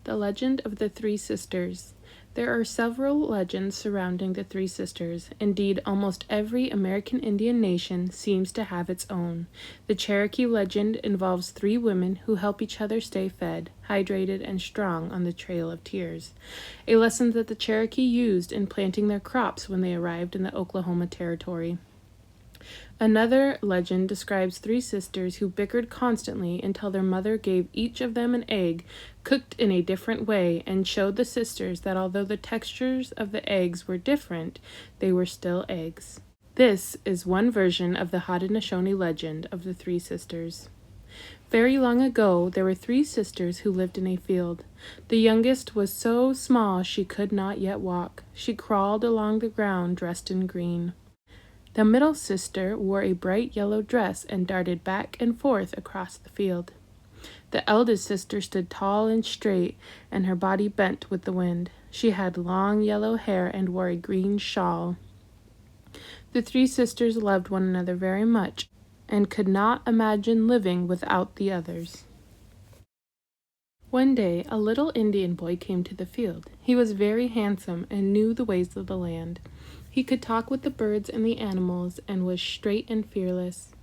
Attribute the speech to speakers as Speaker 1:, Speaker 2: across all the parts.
Speaker 1: The Legend of the Three Sisters. There are several legends surrounding the Three Sisters. Indeed, almost every American Indian nation seems to have its own. The Cherokee legend involves three women who help each other stay fed, hydrated, and strong on the Trail of Tears, a lesson that the Cherokee used in planting their crops when they arrived in the Oklahoma Territory. Another legend describes three sisters who bickered constantly until their mother gave each of them an egg cooked in a different way and showed the sisters that although the textures of the eggs were different, they were still eggs. This is one version of the Haudenosaunee legend of the Three Sisters. Very long ago, there were three sisters who lived in a field. The youngest was so small she could not yet walk. She crawled along the ground dressed in green. The middle sister wore a bright yellow dress and darted back and forth across the field. The eldest sister stood tall and straight, and her body bent with the wind. She had long yellow hair and wore a green shawl. The three sisters loved one another very much and could not imagine living without the others. One day, a little Indian boy came to the field. He was very handsome and knew the ways of the land. He could talk with the birds and the animals and was straight and fearless.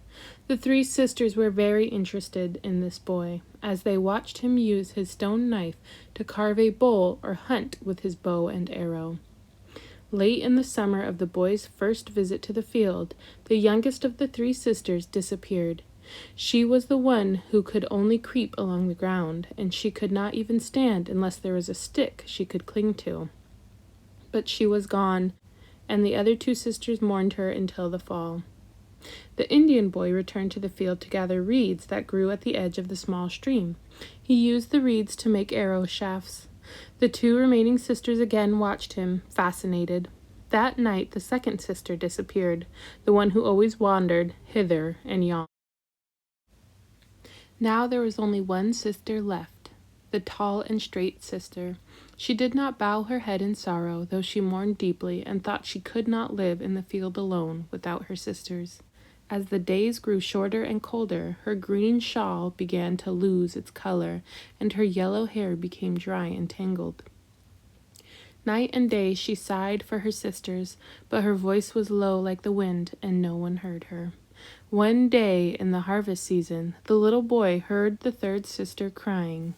Speaker 1: The three sisters were very interested in this boy, as they watched him use his stone knife to carve a bowl or hunt with his bow and arrow. Late in the summer of the boy's first visit to the field, the youngest of the three sisters disappeared. She was the one who could only creep along the ground, and she could not even stand unless there was a stick she could cling to. But she was gone, and the other two sisters mourned her until the fall. The Indian boy returned to the field to gather reeds that grew at the edge of the small stream. He used the reeds to make arrow shafts. The two remaining sisters again watched him, fascinated. That night the second sister disappeared, the one who always wandered hither and yon. Now there was only one sister left, the tall and straight sister. She did not bow her head in sorrow, though she mourned deeply and thought she could not live in the field alone without her sisters. As the days grew shorter and colder, her green shawl began to lose its color, and her yellow hair became dry and tangled. Night and day she sighed for her sisters, but her voice was low like the wind, and no one heard her. One day in the harvest season, the little boy heard the third sister crying,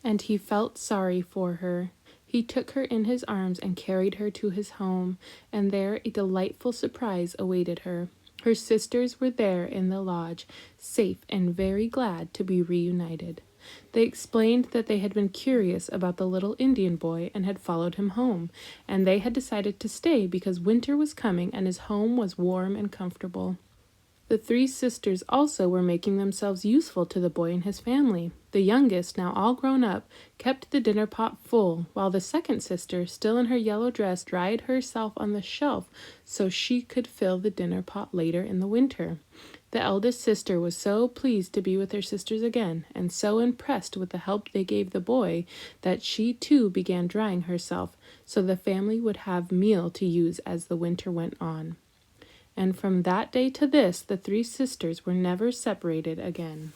Speaker 1: and he felt sorry for her. He took her in his arms and carried her to his home, and there a delightful surprise awaited her. Her sisters were there in the lodge, safe and very glad to be reunited. They explained that they had been curious about the little Indian boy and had followed him home, and they had decided to stay because winter was coming and his home was warm and comfortable. The three sisters also were making themselves useful to the boy and his family. The youngest, now all grown up, kept the dinner pot full, while the second sister, still in her yellow dress, dried herself on the shelf so she could fill the dinner pot later in the winter. The eldest sister was so pleased to be with her sisters again, and so impressed with the help they gave the boy, that she too began drying herself, so the family would have meal to use as the winter went on. And from that day to this, the three sisters were never separated again.